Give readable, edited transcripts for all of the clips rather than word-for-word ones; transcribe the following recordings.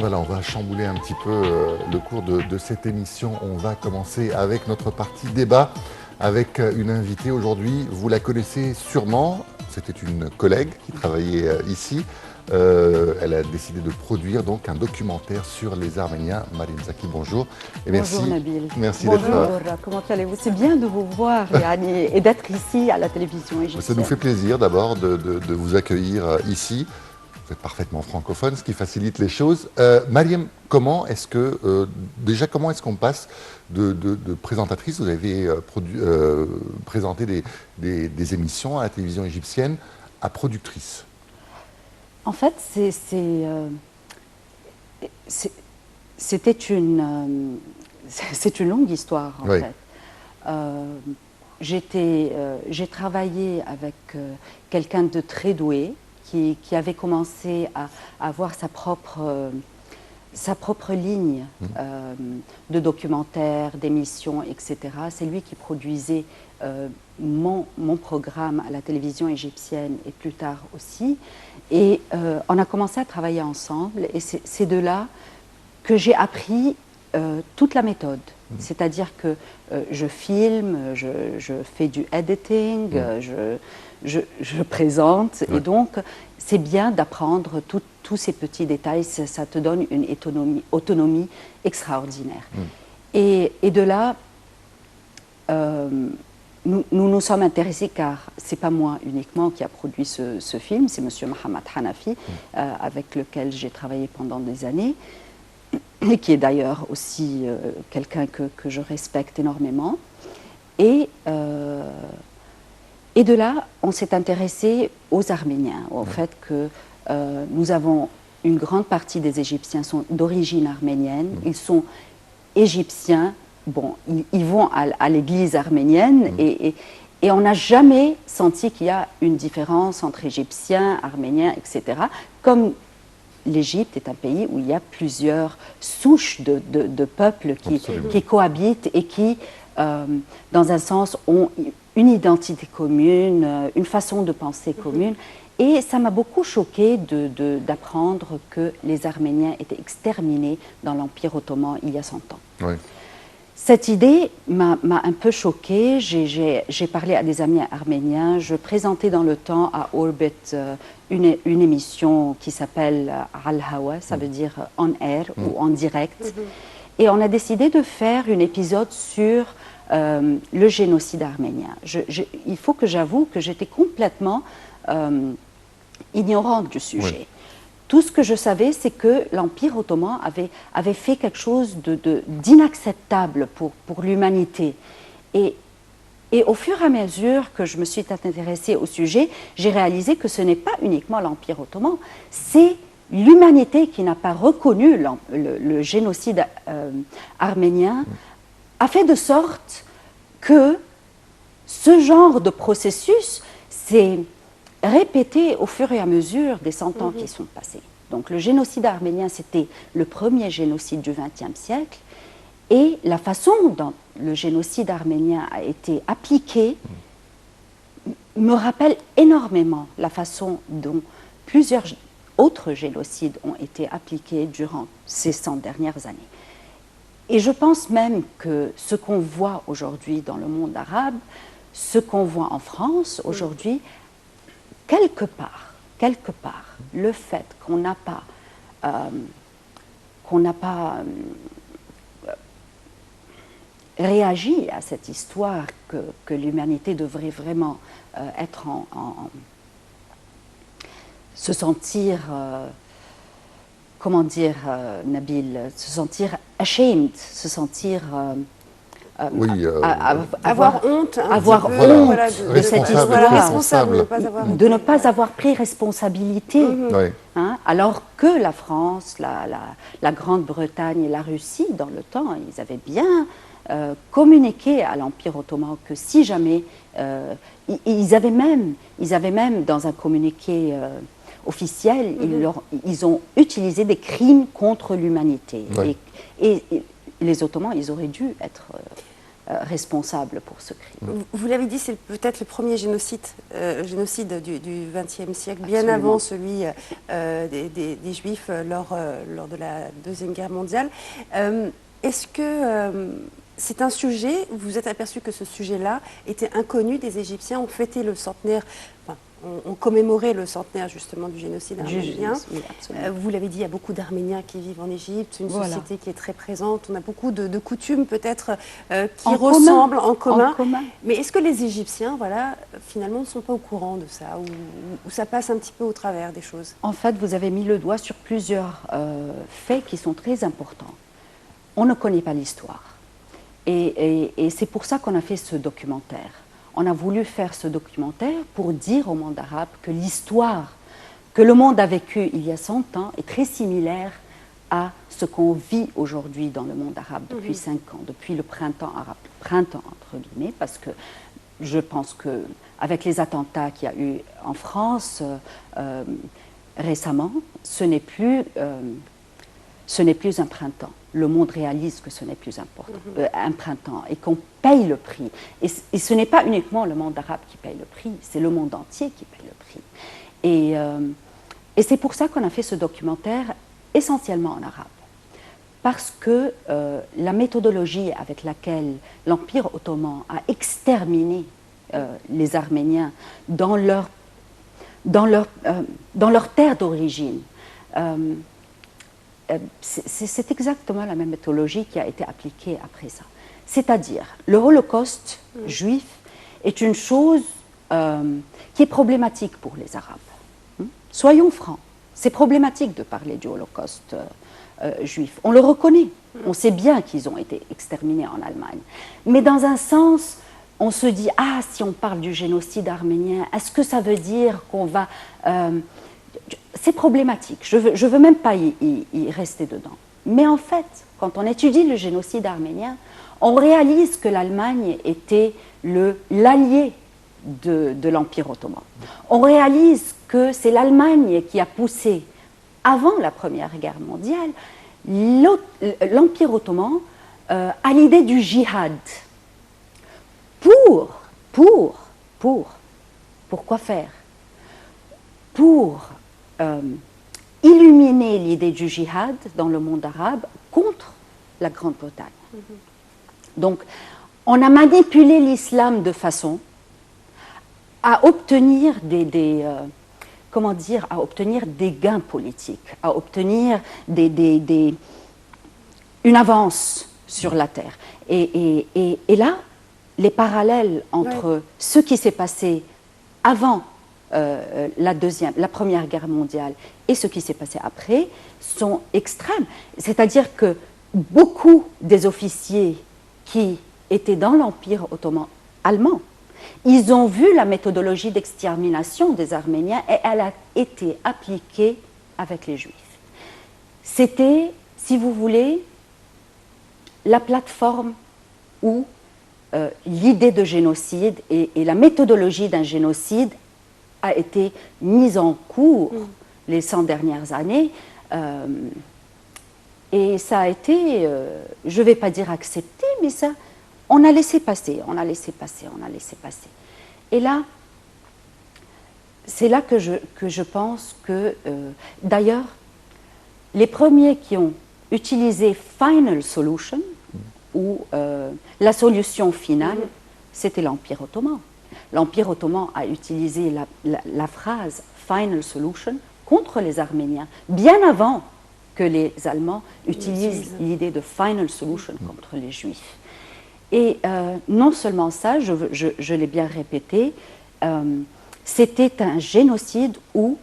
Voilà, on va chambouler un petit peu le cours de cette émission. On va commencer avec notre partie débat avec une invitée aujourd'hui. Vous la connaissez sûrement, c'était une collègue qui travaillait ici. Elle a décidé de produire donc un documentaire sur les Arméniens. Marine Zaki, bonjour. Et bonjour Nabil. Merci d'être là. Bonjour, comment allez-vous? C'est bien de vous voir et d'être ici à la télévision égyptienne. Ça nous fait plaisir d'abord de vous accueillir ici. Vous êtes parfaitement francophone, ce qui facilite les choses. Mariam, comment est-ce qu'on passe de présentatrice, vous avez présenté des émissions à la télévision égyptienne, à productrice? En fait, c'est une longue histoire, en Oui. fait. J'ai travaillé avec quelqu'un de très doué, qui avait commencé à avoir sa propre ligne de documentaires, d'émissions, etc. C'est lui qui produisait mon programme à la télévision égyptienne et plus tard aussi. Et on a commencé à travailler ensemble et c'est de là que j'ai appris toute la méthode. C'est-à-dire que je filme, je fais du editing, je présente, et donc c'est bien d'apprendre tous ces petits détails, ça te donne une autonomie extraordinaire. Et de là, nous nous sommes intéressés, car c'est pas moi uniquement qui a produit ce film, c'est monsieur Mohamed Hanafi, avec lequel j'ai travaillé pendant des années, et qui est d'ailleurs aussi quelqu'un que je respecte énormément. Et de là, on s'est intéressé aux Arméniens, au fait que nous avons une grande partie des Égyptiens sont d'origine arménienne, ils sont égyptiens, bon, ils vont à l'église arménienne et on n'a jamais senti qu'il y a une différence entre Égyptiens, Arméniens, etc. Comme l'Égypte est un pays où il y a plusieurs souches de peuples qui cohabitent et qui, dans un sens, ont une identité commune, une façon de penser commune. Et ça m'a beaucoup choquée d'apprendre que les Arméniens étaient exterminés dans l'Empire ottoman il y a 100 ans. Oui. Cette idée m'a un peu choquée. J'ai parlé à des amis arméniens. Je présentais dans le temps à Orbit une émission qui s'appelle Al-Hawa, ça veut dire on air ou en direct. Et on a décidé de faire un épisode sur le génocide arménien. Il faut que j'avoue que j'étais complètement ignorante du sujet. Oui. Tout ce que je savais, c'est que l'Empire ottoman avait fait quelque chose d'inacceptable pour l'humanité. Et au fur et à mesure que je me suis intéressée au sujet, j'ai réalisé que ce n'est pas uniquement l'Empire ottoman, c'est l'humanité qui n'a pas reconnu le génocide arménien, a fait de sorte que ce genre de processus s'est répété au fur et à mesure des 100 ans qui sont passés. Donc le génocide arménien, c'était le premier génocide du XXe siècle, et la façon dont le génocide arménien a été appliqué me rappelle énormément la façon dont plusieurs autres génocides ont été appliqués durant ces 100 dernières années. Et je pense même que ce qu'on voit aujourd'hui dans le monde arabe, ce qu'on voit en France aujourd'hui, quelque part, le fait qu'on n'a pas réagi à cette histoire que l'humanité devrait vraiment être se sentir, comment dire, Nabil, se sentir ashamed, se sentir avoir honte, voilà, de cette histoire, responsable, de ne pas avoir pris responsabilité, hein, alors que la France, la Grande-Bretagne et la Russie, dans le temps, ils avaient bien communiqué à l'Empire ottoman que si jamais, ils avaient même dans un communiqué officiel, ils ont utilisé des crimes contre l'humanité. Et les Ottomans, ils auraient dû être responsables pour ce crime. Vous l'avez dit, c'est peut-être le premier génocide du XXe siècle, bien Absolument. avant celui des Juifs lors de la Deuxième Guerre mondiale. Est-ce que c'est un sujet, vous vous êtes aperçu que ce sujet-là était inconnu des Égyptiens? On fêtait le centenaire, enfin, on commémorait le centenaire justement du génocide arménien. Oui, absolument. Vous l'avez dit, il y a beaucoup d'Arméniens qui vivent en Égypte, une Voilà. société qui est très présente. On a beaucoup de coutumes peut-être qui En ressemblent en commun. commun. Mais est-ce que les Égyptiens, voilà, finalement, ne sont pas au courant de ça ou ça passe un petit peu au travers des choses? En fait, vous avez mis le doigt sur plusieurs faits qui sont très importants. On ne connaît pas l'histoire. Et c'est pour ça qu'on a fait ce documentaire. On a voulu faire ce documentaire pour dire au monde arabe que l'histoire que le monde a vécue il y a 100 ans est très similaire à ce qu'on vit aujourd'hui dans le monde arabe depuis 5 ans, depuis le printemps arabe, printemps entre guillemets, parce que je pense qu'avec les attentats qu'il y a eu en France récemment, ce n'est plus un printemps. Le monde réalise que ce n'est plus un printemps et qu'on paye le prix. Et ce n'est pas uniquement le monde arabe qui paye le prix, c'est le monde entier qui paye le prix. Et c'est pour ça qu'on a fait ce documentaire essentiellement en arabe. Parce que la méthodologie avec laquelle l'Empire ottoman a exterminé les Arméniens dans leur terre d'origine, c'est exactement la même méthodologie qui a été appliquée après ça. C'est-à-dire, le Holocauste juif est une chose qui est problématique pour les Arabes. Soyons francs, c'est problématique de parler du Holocauste juif. On le reconnaît, on sait bien qu'ils ont été exterminés en Allemagne. Mais dans un sens, on se dit, ah, si on parle du génocide arménien, est-ce que ça veut dire qu'on va... c'est problématique, je veux même pas y rester dedans. Mais en fait, quand on étudie le génocide arménien, on réalise que l'Allemagne était l'allié de l'Empire ottoman. On réalise que c'est l'Allemagne qui a poussé, avant la Première Guerre mondiale, l'Empire ottoman à l'idée du djihad. Pourquoi faire? Pour illuminer l'idée du djihad dans le monde arabe contre la Grande-Bretagne. Donc, on a manipulé l'islam de façon à obtenir à obtenir des gains politiques, à obtenir une avance sur la terre. Et là, les parallèles entre ce qui s'est passé avant la Première Guerre mondiale et ce qui s'est passé après sont extrêmes. C'est-à-dire que beaucoup des officiers qui étaient dans l'Empire ottoman allemand, ils ont vu la méthodologie d'extermination des Arméniens et elle a été appliquée avec les Juifs. C'était, si vous voulez, la plateforme où l'idée de génocide et la méthodologie d'un génocide a été mise en cours les 100 dernières années. Et ça a été, je ne vais pas dire accepté, mais ça, on a laissé passer, on a laissé passer, on a laissé passer. Et là, c'est là que je pense que, d'ailleurs, les premiers qui ont utilisé Final Solution, ou la solution finale, c'était l'Empire ottoman. L'Empire ottoman a utilisé la phrase Final Solution contre les Arméniens, bien avant que les Allemands utilisent l'idée de Final Solution contre les Juifs. Et non seulement ça, je l'ai bien répété, c'était un génocide où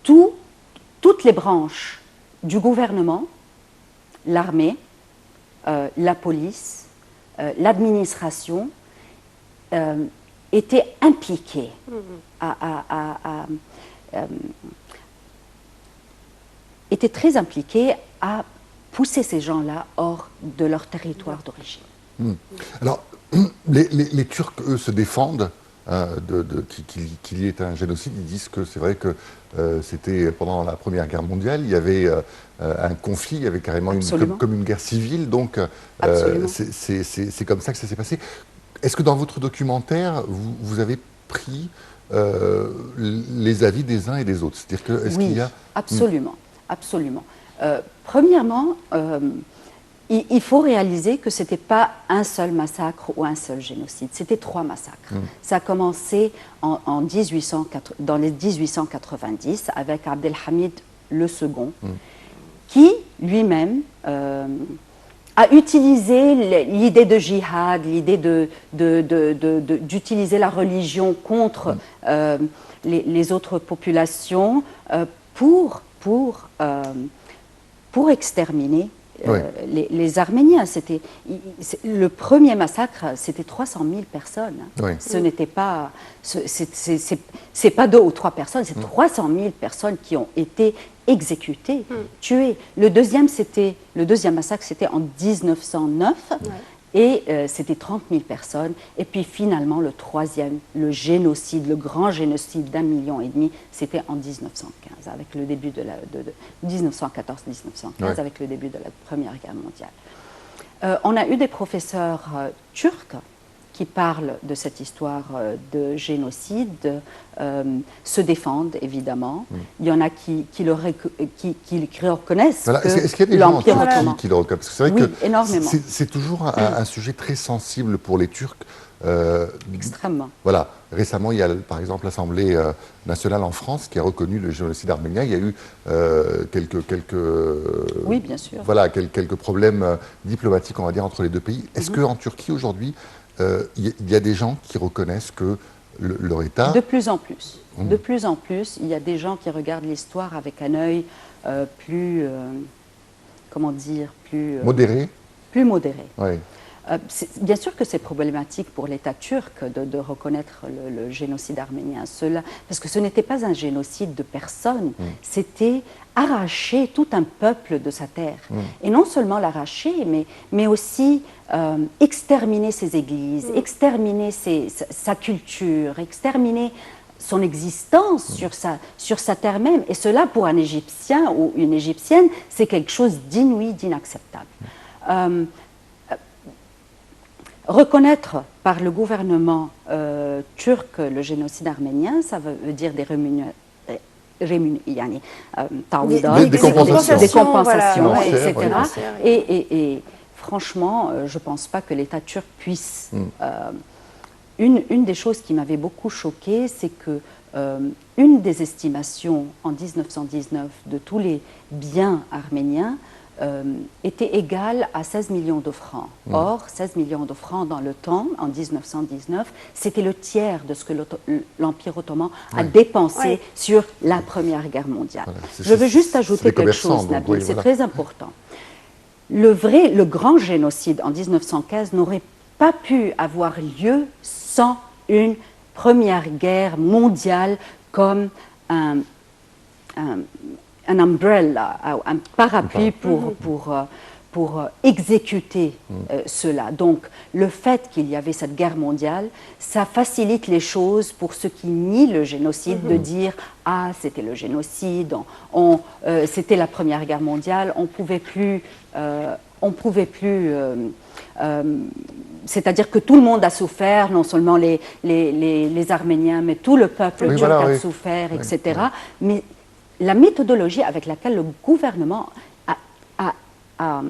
toutes les branches du gouvernement, l'armée, la police, l'administration, étaient impliquées étaient très impliqués à pousser ces gens-là hors de leur territoire d'origine. Alors, les Turcs, eux, se défendent qu'il y ait un génocide. Ils disent que c'est vrai que c'était pendant la Première Guerre mondiale, il y avait un conflit, il y avait carrément comme une guerre civile, donc c'est comme ça que ça s'est passé. Est-ce que dans votre documentaire, vous avez pris les avis des uns et des autres? C'est-à-dire que, est-ce qu'il y a... absolument, absolument. Premièrement, il faut réaliser que ce n'était pas un seul massacre ou un seul génocide, c'était 3 massacres. Ça a commencé dans les 1890 avec Abdelhamid II, qui lui-même a utilisé l'idée de djihad, l'idée d'utiliser la religion contre les autres populations pour exterminer les Arméniens. Le premier massacre, c'était 300 000 personnes. Oui. Ce n'était pas, c'est pas 2 ou 3 personnes, c'est 300 000 personnes qui ont été exécutées, tuées. Le deuxième massacre, c'était en 1909. Et c'était 30 000 personnes. Et puis finalement, le troisième, le génocide, le grand génocide d'1,5 million, c'était en 1915, avec le début de 1914-1915, avec le début de la Première Guerre mondiale. On a eu des professeurs turcs qui parlent de cette histoire de génocide, se défendent évidemment. Il y en a qui reconnaissent voilà. que est-ce qu'il y a des gens en Turquie qui le reconnaissent? Parce que c'est vrai que énormément. C'est toujours un sujet très sensible pour les Turcs. Extrêmement. Voilà. Récemment, il y a par exemple l'Assemblée nationale en France qui a reconnu le génocide arménien. Il y a eu oui, bien sûr. Voilà, quelques problèmes diplomatiques, on va dire, entre les deux pays. Est-ce qu'en Turquie, aujourd'hui, il y a des gens qui reconnaissent que leur État... De plus en plus. De plus en plus, il y a des gens qui regardent l'histoire avec un œil plus... comment dire, plus... modéré. Plus modéré. Oui. Bien sûr que c'est problématique pour l'État turc de reconnaître le génocide arménien, parce que ce n'était pas un génocide de personnes, c'était arracher tout un peuple de sa terre. Et non seulement l'arracher, mais aussi exterminer ses églises, exterminer sa culture, exterminer son existence sur sa terre même. Et cela, pour un Égyptien ou une Égyptienne, c'est quelque chose d'inouï, d'inacceptable. Reconnaître par le gouvernement turc le génocide arménien, ça veut dire des compensations, voilà, etc. Ouais. Et franchement, je ne pense pas que l'État turc puisse... Une des choses qui m'avait beaucoup choquée, c'est que une des estimations en 1919 de tous les biens arméniens était égale à 16 millions de francs. Or, 16 millions de francs dans le temps, en 1919, c'était le tiers de ce que l'Empire ottoman a dépensé sur la Première Guerre mondiale. Voilà, je veux juste ajouter quelque chose, Nabil, c'est très important. Le grand génocide en 1915 n'aurait pas pu avoir lieu sans une Première Guerre mondiale comme un umbrella, un parapluie pour exécuter cela. Donc, le fait qu'il y avait cette guerre mondiale, ça facilite les choses pour ceux qui nient le génocide, de dire « Ah, c'était le génocide, c'était la Première Guerre mondiale, on pouvait plus c'est-à-dire que tout le monde a souffert, non seulement les Arméniens, mais tout le peuple turc a souffert, etc. Mais la méthodologie avec laquelle le gouvernement a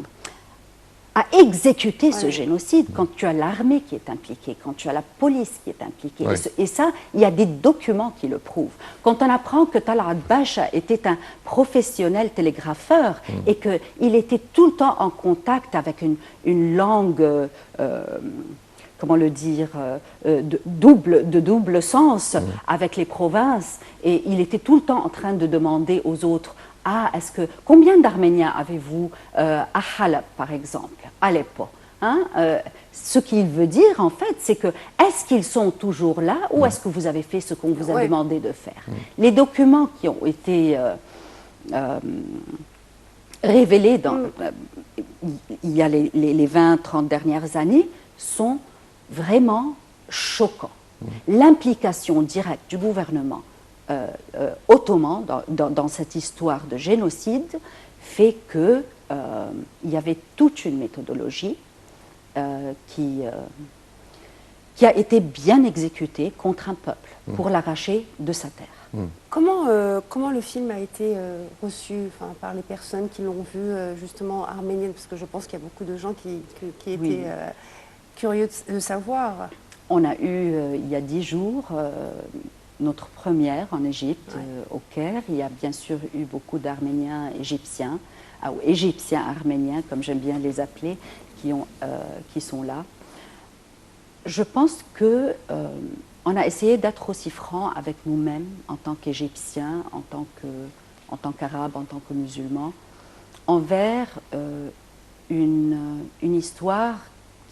exécuté ce génocide, quand tu as l'armée qui est impliquée, quand tu as la police qui est impliquée, et ça, il y a des documents qui le prouvent. Quand on apprend que Talat Bacha était un professionnel télégrapheur et qu'il était tout le temps en contact avec une langue... comment le dire, de double sens avec les provinces. Et il était tout le temps en train de demander aux autres, combien d'Arméniens avez-vous à Halep, par exemple, Aleppo, ce qu'il veut dire, en fait, c'est que, est-ce qu'ils sont toujours là ou est-ce que vous avez fait ce qu'on vous a demandé de faire? Les documents qui ont été révélés il y a les 20-30 dernières années sont vraiment choquants. L'implication directe du gouvernement ottoman dans cette histoire de génocide fait qu'il y avait toute une méthodologie qui a été bien exécutée contre un peuple pour l'arracher de sa terre. Comment le film a été reçu par les personnes qui l'ont vu, justement arméniennes, parce que je pense qu'il y a beaucoup de gens qui étaient curieux de savoir. On a eu, il y a 10 jours, notre première en Égypte, au Caire. Il y a bien sûr eu beaucoup d'Arméniens égyptiens, ou égyptiens arméniens, comme j'aime bien les appeler, qui sont là. Je pense que on a essayé d'être aussi franc avec nous-mêmes en tant qu'Égyptiens, en tant qu'Arabes, en tant que musulmans, envers une histoire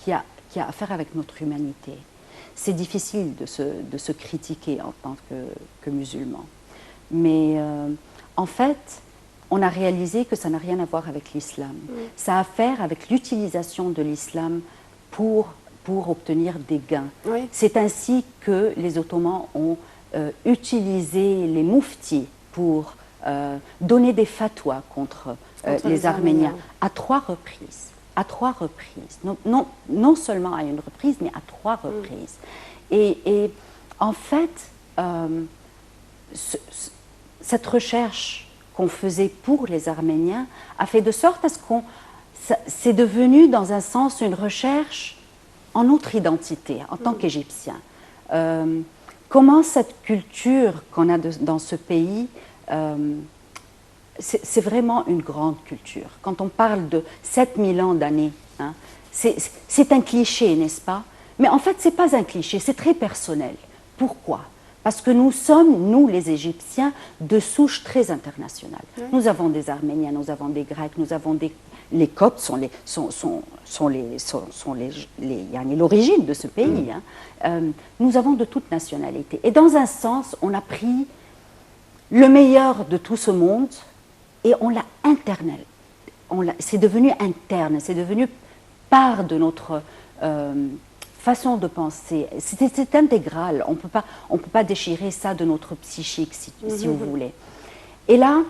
qui a à faire avec notre humanité. C'est difficile de se critiquer en tant que musulman. Mais en fait, on a réalisé que ça n'a rien à voir avec l'islam. Ça a à faire avec l'utilisation de l'islam pour obtenir des gains. Oui. C'est ainsi que les Ottomans ont utilisé les mouftis pour donner des fatwas contre les Arméniens à 3 reprises. À 3 reprises. Non seulement à une reprise, mais à 3 reprises. Et en fait, cette recherche qu'on faisait pour les Arméniens a fait de sorte à ce c'est devenu dans un sens une recherche en notre identité, en tant qu'Égyptiens. Comment cette culture qu'on a dans ce pays, c'est vraiment une grande culture. Quand on parle de 7000 ans d'années, hein, c'est un cliché, n'est-ce pas? Mais en fait, ce n'est pas un cliché, c'est très personnel. Pourquoi? Parce que nous sommes, nous les Égyptiens, de souche très internationale. Oui. Nous avons des Arméniens, nous avons des Grecs, nous avons des... Les Coptes sont l'origine de ce pays. Hein. Nous avons de toute nationalité. Et dans un sens, on a pris le meilleur de tout ce monde et on l'a internalisé. C'est devenu interne, c'est devenu part de notre façon de penser. C'est intégral. On ne peut pas déchirer ça de notre psychique, si vous voulez. Et là,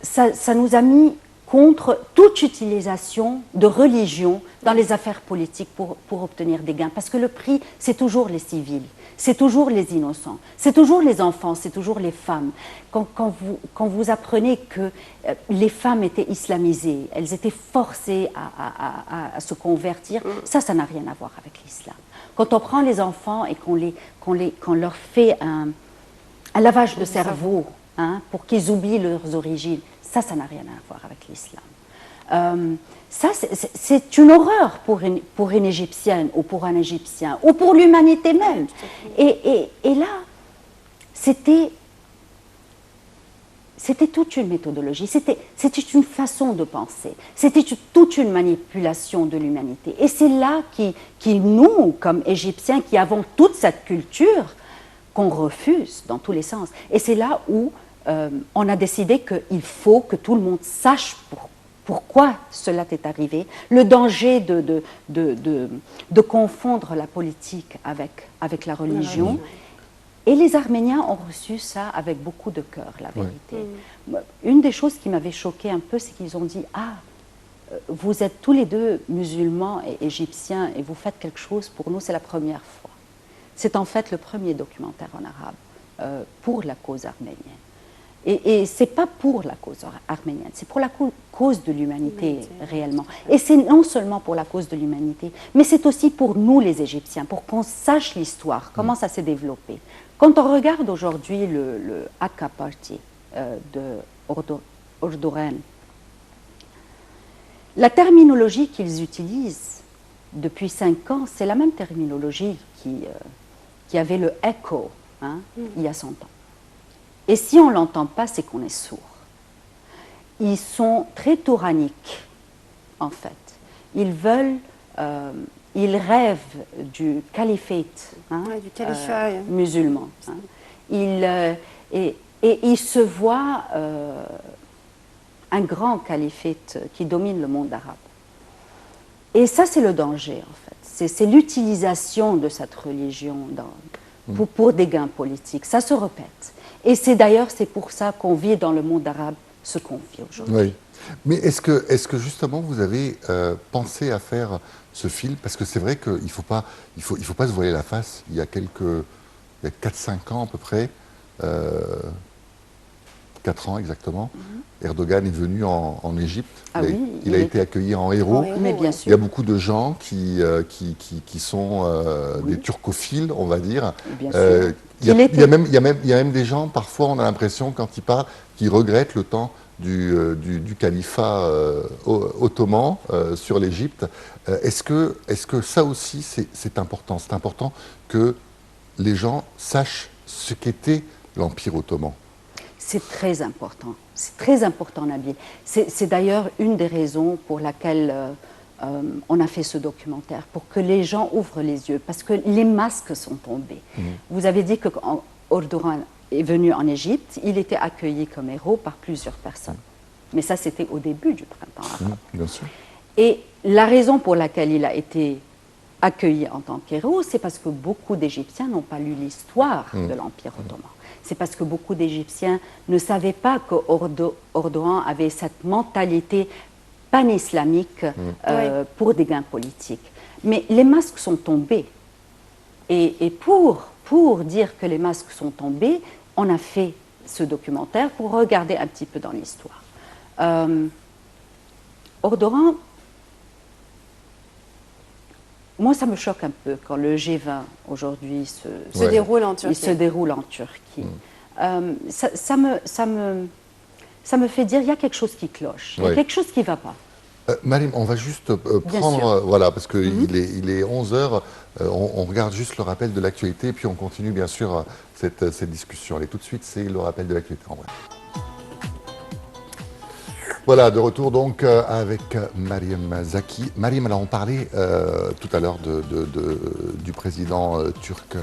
ça nous a mis contre toute utilisation de religion dans les affaires politiques pour obtenir des gains. Parce que le prix, c'est toujours les civils, c'est toujours les innocents, c'est toujours les enfants, c'est toujours les femmes. Quand vous apprenez que les femmes étaient islamisées, elles étaient forcées à se convertir, ça n'a rien à voir avec l'islam. Quand on prend les enfants et qu'on leur fait un lavage de cerveau, hein, pour qu'ils oublient leurs origines, ça n'a rien à voir avec l'islam. Ça, c'est une horreur pour une Égyptienne ou pour un Égyptien ou pour l'humanité même. Et là, c'était toute une méthodologie, c'était une façon de penser, c'était toute une manipulation de l'humanité. Et c'est là nous, comme Égyptiens, qui avons toute cette culture, qu'on refuse dans tous les sens. Et c'est là où on a décidé qu'il faut que tout le monde sache pourquoi cela est arrivé, le danger de confondre la politique avec la religion. Et les Arméniens ont reçu ça avec beaucoup de cœur, la vérité. Oui. Une des choses qui m'avait choquée un peu, c'est qu'ils ont dit « Ah, vous êtes tous les deux musulmans et égyptiens et vous faites quelque chose pour nous, c'est la première fois. » C'est en fait le premier documentaire en arabe pour la cause arménienne. Et ce n'est pas pour la cause arménienne, c'est pour la cause de l'humanité réellement. Et c'est non seulement pour la cause de l'humanité, mais c'est aussi pour nous les Égyptiens, pour qu'on sache l'histoire, comment ça s'est développé. Quand on regarde aujourd'hui le Akka Party de Erdoğan, la terminologie qu'ils utilisent depuis 5 ans, c'est la même terminologie qui avait le ECHO il y a 100 ans. Et si on ne l'entend pas, c'est qu'on est sourd. Ils sont très touraniques, en fait. Ils rêvent du califate musulman. Hein. Et ils se voient un grand califate qui domine le monde arabe. Et ça, c'est le danger, en fait. C'est l'utilisation de cette religion pour des gains politiques. Ça se répète. Et c'est d'ailleurs, c'est pour ça qu'on vit dans le monde arabe ce qu'on vit aujourd'hui. Oui. Mais est-ce que justement vous avez pensé à faire ce film? Parce que c'est vrai qu'il ne faut pas se voiler la face. Il y a 4-5 ans à peu près, 4 ans exactement, Erdogan est venu en Égypte. Ah il a été accueilli en héros. Mais bien sûr. Il y a beaucoup de gens qui sont des turcophiles, on va dire. Bien sûr. Il y a même des gens, parfois on a l'impression, quand ils parlent, qui regrettent le temps du califat ottoman sur l'Égypte. Est-ce que ça aussi c'est important? C'est important que les gens sachent ce qu'était l'Empire ottoman. C'est très important, Nabil. C'est d'ailleurs une des raisons pour laquelle on a fait ce documentaire, pour que les gens ouvrent les yeux, parce que les masques sont tombés. Vous avez dit que quand Erdogan est venu en Égypte, il était accueilli comme héros par plusieurs personnes. Mais ça, c'était au début du printemps arabe. Bien sûr. Et la raison pour laquelle il a été accueilli en tant qu'héros, c'est parce que beaucoup d'Égyptiens n'ont pas lu l'histoire de l'Empire ottoman. C'est parce que beaucoup d'Égyptiens ne savaient pas que Erdogan avait cette mentalité pan-islamique pour des gains politiques. Mais les masques sont tombés. Et pour dire que les masques sont tombés, on a fait ce documentaire pour regarder un petit peu dans l'histoire. Erdogan, moi, ça me choque un peu quand le G20 aujourd'hui se déroule en Turquie. Il se déroule en Turquie. Ça me fait dire qu'il y a quelque chose qui cloche, il y a quelque chose qui ne va pas. Marim, on va juste prendre, voilà, parce qu'il est 11 h, on regarde juste le rappel de l'actualité, et puis on continue bien sûr cette discussion. Et tout de suite, c'est le rappel de l'actualité en vrai. Voilà, de retour donc avec Mariam Zaki. Mariam, alors on parlait tout à l'heure du président turc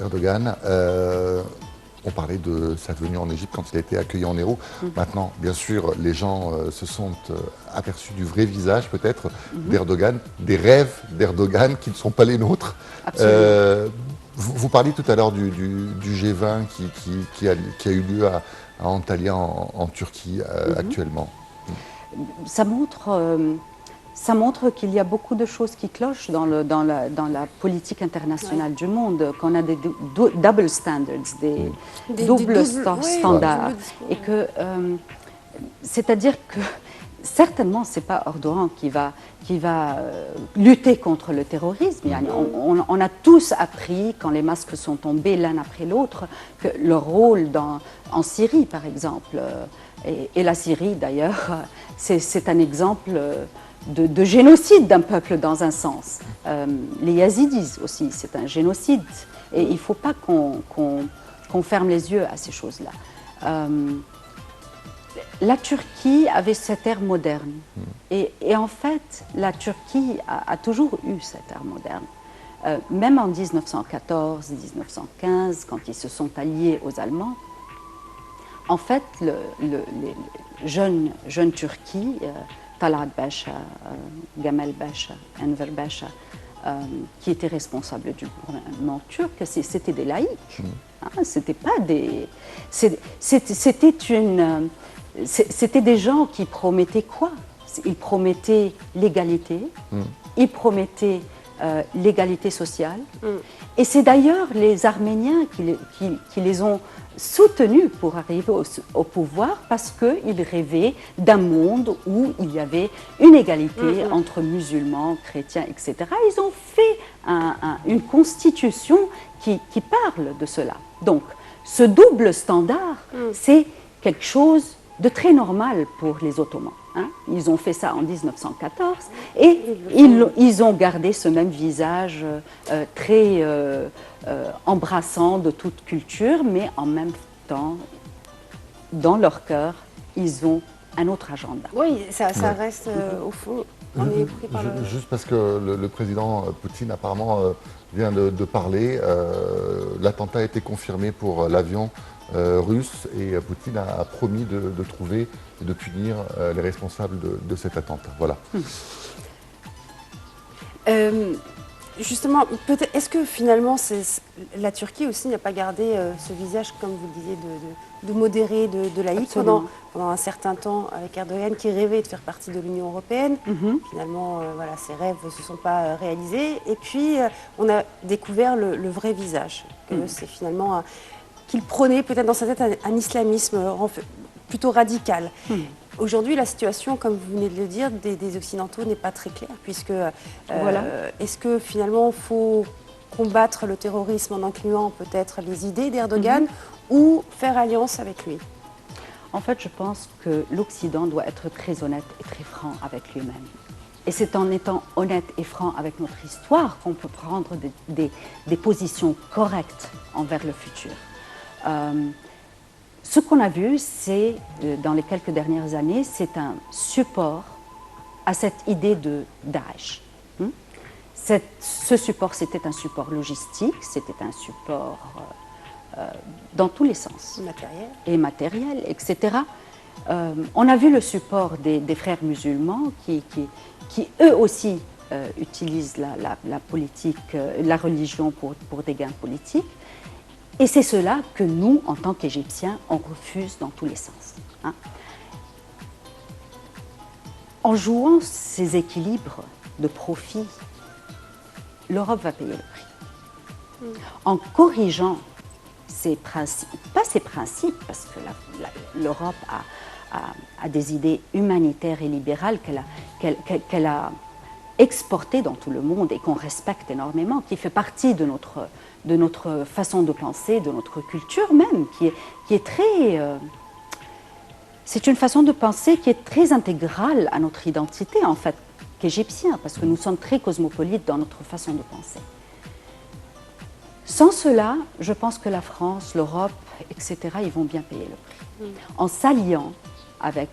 Erdogan. On parlait de sa venue en Égypte quand il a été accueilli en héros. Maintenant, bien sûr, les gens se sont aperçus du vrai visage peut-être d'Erdogan, des rêves d'Erdogan qui ne sont pas les nôtres. Vous parliez tout à l'heure du G20 qui a eu lieu à Antalya en Turquie actuellement. Ça montre qu'il y a beaucoup de choses qui clochent dans la politique internationale du monde, qu'on a des double standards, des doubles standards. Et que, c'est-à-dire que certainement, ce n'est pas Erdogan qui va lutter contre le terrorisme. On a tous appris, quand les masques sont tombés l'un après l'autre, que le rôle en Syrie, par exemple, et la Syrie d'ailleurs, c'est un exemple de génocide d'un peuple dans un sens. Les Yazidis aussi, c'est un génocide. Et il ne faut pas qu'on ferme les yeux à ces choses-là. La Turquie avait cette ère moderne. Et en fait, la Turquie a toujours eu cette ère moderne. Même en 1914, 1915, quand ils se sont alliés aux Allemands, en fait, les jeunes Turquie, Talat Pasha, Gamal Pasha, Enver Pasha, qui étaient responsables du gouvernement turc, c'était des laïcs. C'était pas des... C'était des gens qui promettaient quoi? Ils promettaient l'égalité, ils promettaient l'égalité sociale. Et c'est d'ailleurs les Arméniens qui les ont soutenus pour arriver au pouvoir, parce qu'ils rêvaient d'un monde où il y avait une égalité entre musulmans, chrétiens, etc. Ils ont fait une constitution qui parle de cela. Donc, ce double standard, c'est quelque chose de très normal pour les Ottomans. Ils ont fait ça en 1914 et ils ont gardé ce même visage très embrassant de toute culture, mais en même temps, dans leur cœur, ils ont un autre agenda. Oui, ça reste au fond. On est pris par Juste parce que le président Poutine apparemment vient de parler, l'attentat a été confirmé pour l'avion russe et Poutine a promis de trouver et de punir les responsables de cet attentat. Voilà. Justement, est-ce que finalement la Turquie aussi n'a pas gardé ce visage, comme vous le disiez, de modéré, de laïque pendant un certain temps avec Erdogan qui rêvait de faire partie de l'Union européenne. Finalement, voilà, ses rêves ne se sont pas réalisés. Et puis, on a découvert le vrai visage, que c'est finalement qu'il prônait peut-être dans sa tête un islamisme plutôt radical. Aujourd'hui, la situation, comme vous venez de le dire, des Occidentaux n'est pas très claire, puisque est-ce que finalement il faut combattre le terrorisme en incluant peut-être les idées d'Erdogan ou faire alliance avec lui? En fait, je pense que l'Occident doit être très honnête et très franc avec lui-même. Et c'est en étant honnête et franc avec notre histoire qu'on peut prendre des positions correctes envers le futur. Ce qu'on a vu, c'est, dans les quelques dernières années, c'est un support à cette idée de Daesh. Ce support, c'était un support logistique, c'était un support dans tous les sens. Matériel. Et matériel, etc. On a vu le support des frères musulmans qui eux aussi, utilisent la politique, la religion pour des gains politiques. Et c'est cela que nous, en tant qu'Égyptiens, on refuse dans tous les sens. En jouant ces équilibres de profit, l'Europe va payer le prix. En corrigeant ses principes, pas ses principes, parce que l'Europe a des idées humanitaires et libérales qu'elle a exportées dans tout le monde et qu'on respecte énormément, qui fait partie de notre façon de penser, de notre culture même, qui est très... c'est une façon de penser qui est très intégrale à notre identité, en fait, qu'égyptiens, parce que nous sommes très cosmopolites dans notre façon de penser. Sans cela, je pense que la France, l'Europe, etc., ils vont bien payer le prix. En s'alliant avec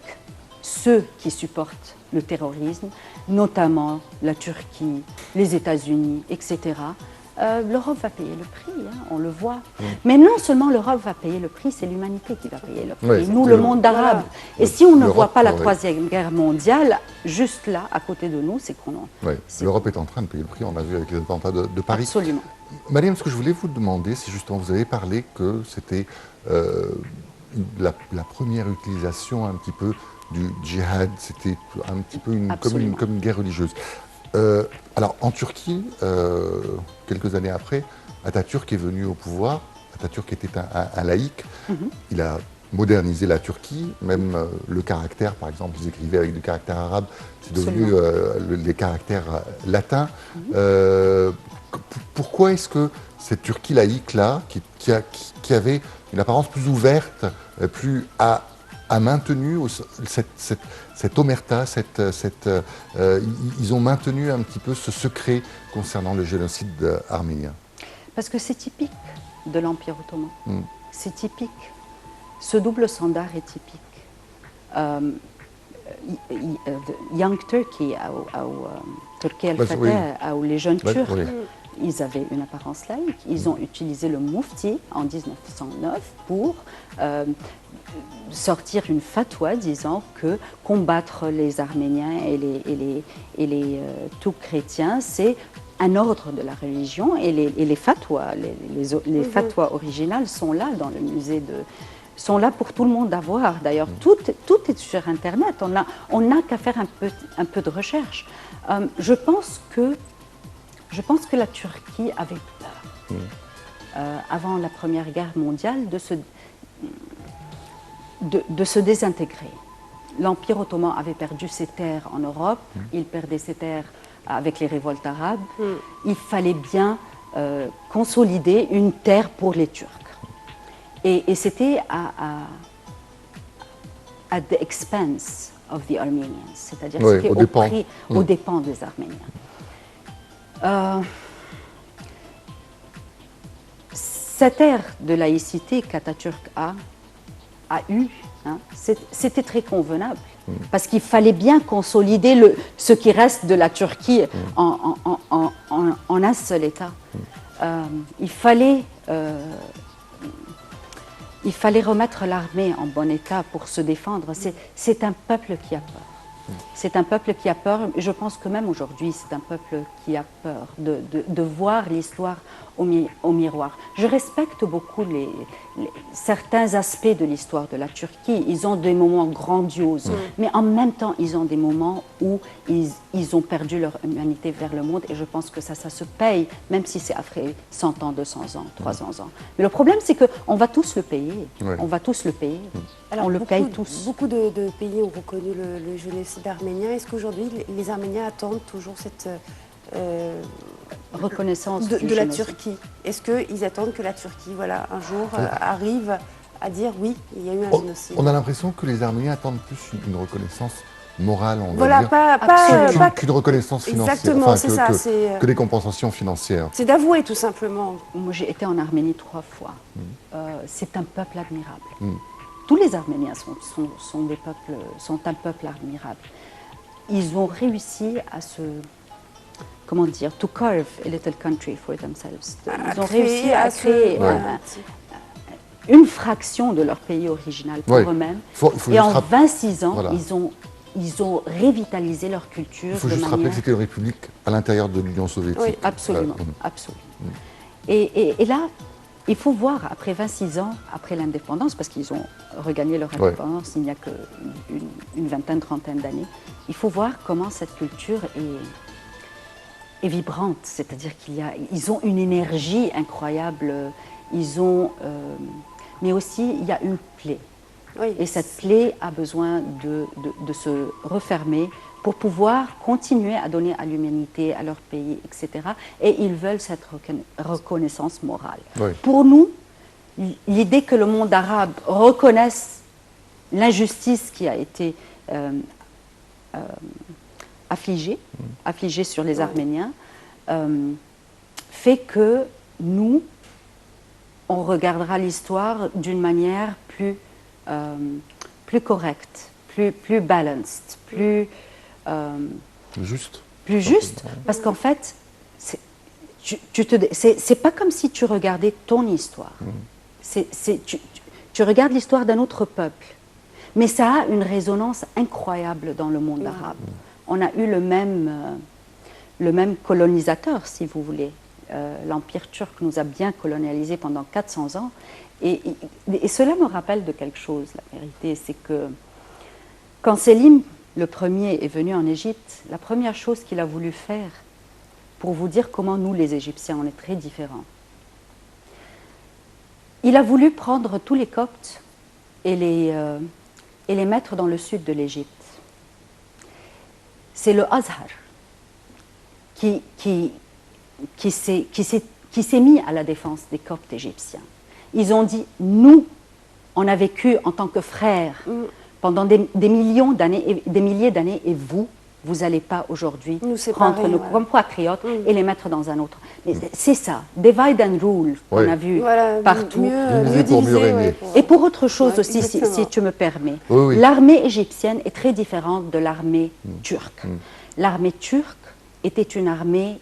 ceux qui supportent le terrorisme, notamment la Turquie, les États-Unis, etc., l'Europe va payer le prix, on le voit. Mais non seulement l'Europe va payer le prix, c'est l'humanité qui va payer le prix. Oui, nous, le monde arabe. Et si on ne voit pas la oui. Troisième Guerre mondiale, juste là, à côté de nous, c'est qu'on... Oui, l'Europe est en train de payer le prix, on l'a vu avec les attentats de Paris. Absolument. Mariam, ce que je voulais vous demander, c'est justement, vous avez parlé que c'était la première utilisation un petit peu du djihad, c'était un petit peu comme une guerre religieuse. Alors en Turquie, quelques années après, Atatürk est venu au pouvoir. Atatürk était un laïc. Il a modernisé la Turquie, même le caractère, par exemple, ils écrivaient avec du caractère arabe, c'est devenu les caractères latins. Pourquoi est-ce que cette Turquie laïque-là, qui avait une apparence plus ouverte, a maintenu cette omerta, ils ont maintenu un petit peu ce secret concernant le génocide arménien? Parce que c'est typique de l'Empire ottoman. C'est typique. Ce double standard est typique. Young Turkey, Turquie al-Fatah, ou les jeunes Turcs, ils avaient une apparence laïque. Ils ont utilisé le Mufti en 1909 pour sortir une fatwa disant que combattre les Arméniens et les tout chrétiens, c'est un ordre de la religion. Et les fatwas, les fatwas originales sont là dans le musée sont là pour tout le monde à voir. D'ailleurs, tout est sur Internet. On n'a qu'à faire un peu de recherche. Je pense que la Turquie avait peur, avant la Première Guerre mondiale, de se désintégrer. L'Empire ottoman avait perdu ses terres en Europe, il perdait ses terres avec les révoltes arabes. Il fallait bien consolider une terre pour les Turcs. Et c'était at the expense of the Armenians, c'est-à-dire c'était aux dépens des Arméniens. Cette ère de laïcité qu'Atatürk a eu, c'était très convenable, parce qu'il fallait bien consolider ce qui reste de la Turquie en un seul État. Il fallait remettre l'armée en bon état pour se défendre. C'est un peuple qui a peur. C'est un peuple qui a peur. Je pense que même aujourd'hui, c'est un peuple qui a peur de voir l'histoire au miroir. Je respecte beaucoup certains aspects de l'histoire de la Turquie. Ils ont des moments grandioses, mais en même temps, ils ont des moments où ils ont perdu leur humanité vers le monde. Et je pense que ça se paye, même si c'est après 100 ans, 200 ans, 300 ans. Mais le problème, c'est qu'on va tous le payer. Ouais. On va tous le payer. Alors, on le paye tous. Beaucoup de pays ont reconnu le génocide arménien. Est-ce qu'aujourd'hui, les Arméniens attendent toujours cette reconnaissance de la génocide. Turquie? Est-ce qu'ils attendent que la Turquie, voilà, un jour, arrive à dire oui, il y a eu un génocide? On a l'impression que les Arméniens attendent plus une reconnaissance morale, on va Voilà, dire, Absolument. qu'une reconnaissance financière. Exactement, Enfin, c'est ça. que des compensations financières. C'est d'avouer, tout simplement. Moi, j'ai été en Arménie 3 fois. C'est un peuple admirable. Tous les Arméniens sont un peuple admirable. Ils ont réussi à comment dire, to carve a little country for themselves. Ils ont réussi à créer une fraction de leur pays original pour eux-mêmes. Et en 26 ans, voilà. ils ont revitalisé leur culture. Il faut juste rappeler que c'était une république à l'intérieur de l'Union soviétique. Oui, absolument. Absolument. Et là, il faut voir, après 26 ans, après l'indépendance, parce qu'ils ont regagné leur indépendance il n'y a qu'une vingtaine, trentaine d'années, il faut voir comment cette culture est vibrante. C'est-à-dire qu'ils ont une énergie incroyable, mais aussi il y a une plaie. Oui. Et cette plaie a besoin de se refermer pour pouvoir continuer à donner à l'humanité, à leur pays, etc. Et ils veulent cette reconnaissance morale. Oui. Pour nous, l'idée que le monde arabe reconnaisse l'injustice qui a été affligée sur les Arméniens, fait que nous, on regardera l'histoire d'une manière plus correcte, plus balanced, plus juste, parce qu'en fait, c'est pas comme si tu regardais ton histoire. Tu regardes l'histoire d'un autre peuple, mais ça a une résonance incroyable dans le monde arabe. On a eu le même colonisateur, si vous voulez. L'Empire turc nous a bien colonialisés pendant 400 ans. Et cela me rappelle de quelque chose, la vérité, c'est que quand Sélim le premier est venu en Égypte, la première chose qu'il a voulu faire, pour vous dire comment nous, les Égyptiens, on est très différents, il a voulu prendre tous les Coptes et les mettre dans le sud de l'Égypte. C'est le Azhar qui s'est mis à la défense des Coptes égyptiens. Ils ont dit, nous, on a vécu en tant que frères pendant des millions d'années, des milliers d'années, et vous n'allez pas aujourd'hui prendre nos compatriotes et les mettre dans un autre. Mais c'est ça, divide and rule, qu'on a vu partout. Mieux pour mieux régner. Et pour autre chose aussi, si tu me permets, l'armée égyptienne est très différente de l'armée turque. L'armée turque était une armée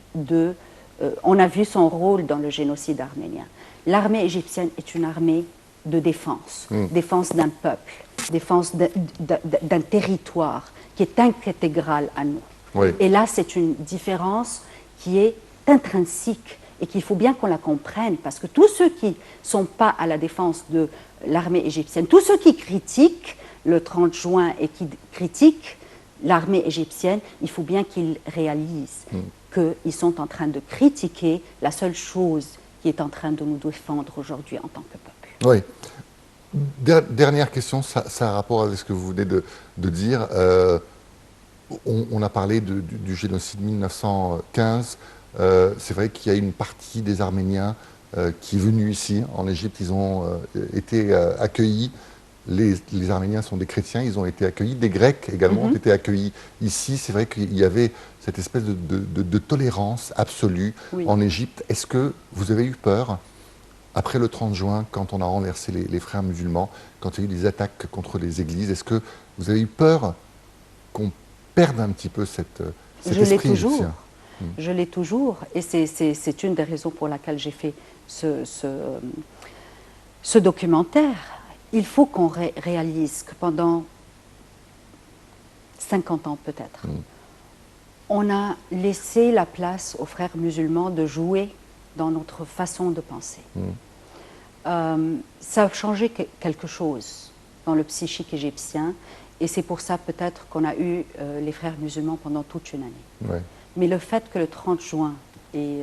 on a vu son rôle dans le génocide arménien. L'armée égyptienne est une armée de défense, défense d'un peuple, défense d'un territoire qui est intégrale à nous. Oui. Et là, c'est une différence qui est intrinsèque et qu'il faut bien qu'on la comprenne, parce que tous ceux qui ne sont pas à la défense de l'armée égyptienne, tous ceux qui critiquent le 30 juin et qui critiquent l'armée égyptienne, il faut bien qu'ils réalisent qu'ils sont en train de critiquer la seule chose qui est en train de nous défendre aujourd'hui en tant que peuple. Oui. Dernière question, ça a un rapport avec ce que vous venez de dire. On a parlé du génocide 1915. C'est vrai qu'il y a une partie des Arméniens qui est venue ici, en Égypte. Ils ont été accueillis. Les Arméniens sont des chrétiens, ils ont été accueillis. Des Grecs également ont été accueillis ici. C'est vrai qu'il y avait cette espèce de tolérance absolue en Égypte. Est-ce que vous avez eu peur, après le 30 juin, quand on a renversé les frères musulmans, quand il y a eu des attaques contre les églises, est-ce que vous avez eu peur qu'on perde un petit peu cet esprit égyptien? Je l'ai toujours, et c'est une des raisons pour laquelle j'ai fait ce documentaire. Il faut qu'on réalise que pendant 50 ans peut-être, on a laissé la place aux frères musulmans de jouer dans notre façon de penser. Ça a changé quelque chose dans le psychique égyptien, et c'est pour ça peut-être qu'on a eu les frères musulmans pendant toute une année. Ouais. Mais le fait que le 30 juin, et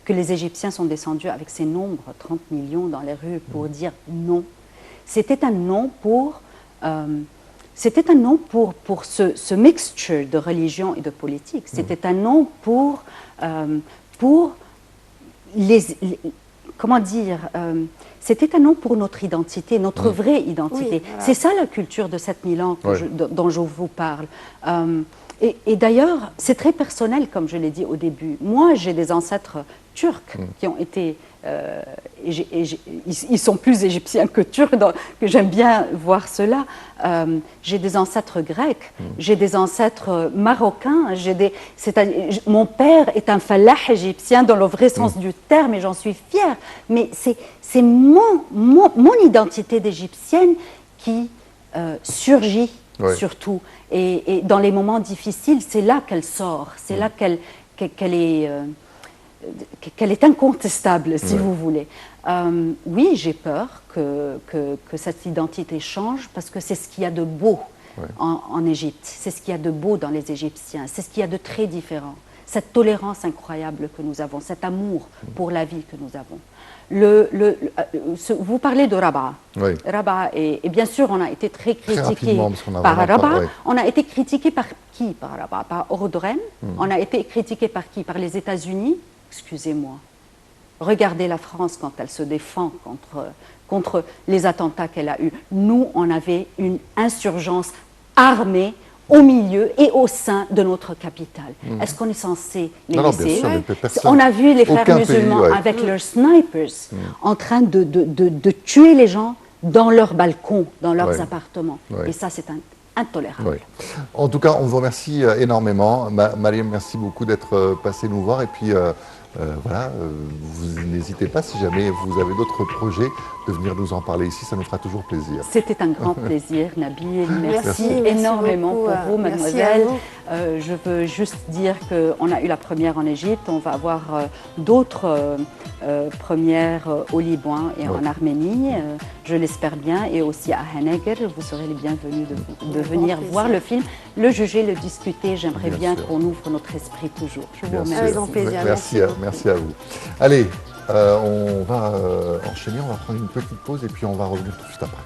que les Égyptiens sont descendus avec ces nombres, 30 millions dans les rues, pour dire non, c'était un non pour... c'était un non pour ce mixture de religion et de politique. C'était un non pour comment dire, c'était un nom pour notre identité, notre vraie identité. Oui, voilà. C'est ça la culture de 7000 ans dont je vous parle. Et d'ailleurs, c'est très personnel, comme je l'ai dit au début. Moi, j'ai des ancêtres turcs qui ont été... ils sont plus égyptiens que turcs, donc j'aime bien voir cela. J'ai des ancêtres grecs, j'ai des ancêtres marocains. Mon père est un fallah égyptien dans le vrai sens du terme, et j'en suis fière. Mais c'est mon identité d'égyptienne qui surgit. Surtout. Et dans les moments difficiles, c'est là qu'elle sort, c'est là qu'elle est incontestable, si vous voulez. Oui, j'ai peur que cette identité change, parce que c'est ce qu'il y a de beau en Égypte, c'est ce qu'il y a de beau dans les Égyptiens, c'est ce qu'il y a de très différent, cette tolérance incroyable que nous avons, cet amour pour la vie que nous avons. Vous parlez de Rabat. Oui. Rabat, et bien sûr, on a été très critiqué par Rabat. On a été critiqué par qui par Rabat? Par Ordren. On a été critiqué par qui? Par les États-Unis. Excusez-moi. Regardez la France quand elle se défend contre les attentats qu'elle a eus. Nous, on avait une insurgence armée au milieu et au sein de notre capitale. Est-ce qu'on est censé les laisser? On a vu les frères musulmans avec leurs snipers en train de tuer les gens dans leurs balcons, dans leurs appartements. Et ça, c'est intolérable. En tout cas, on vous remercie énormément. Mariam, merci beaucoup d'être passée nous voir. Et puis, voilà, vous n'hésitez pas, si jamais vous avez d'autres projets, de venir nous en parler ici. Ça nous fera toujours plaisir. C'était un grand plaisir, Nabil. Merci énormément pour vous, mademoiselle. Je veux juste dire qu'on a eu la première en Égypte. On va avoir d'autres premières au Liban et en Arménie. Je l'espère bien. Et aussi à Hanegr. Vous serez les bienvenus de venir voir le film, le juger, le discuter. J'aimerais bien qu'on ouvre notre esprit toujours. Je vous remercie. Avec grand plaisir. Merci à vous. Allez, on va enchaîner, on va prendre une petite pause et puis on va revenir tout de suite après.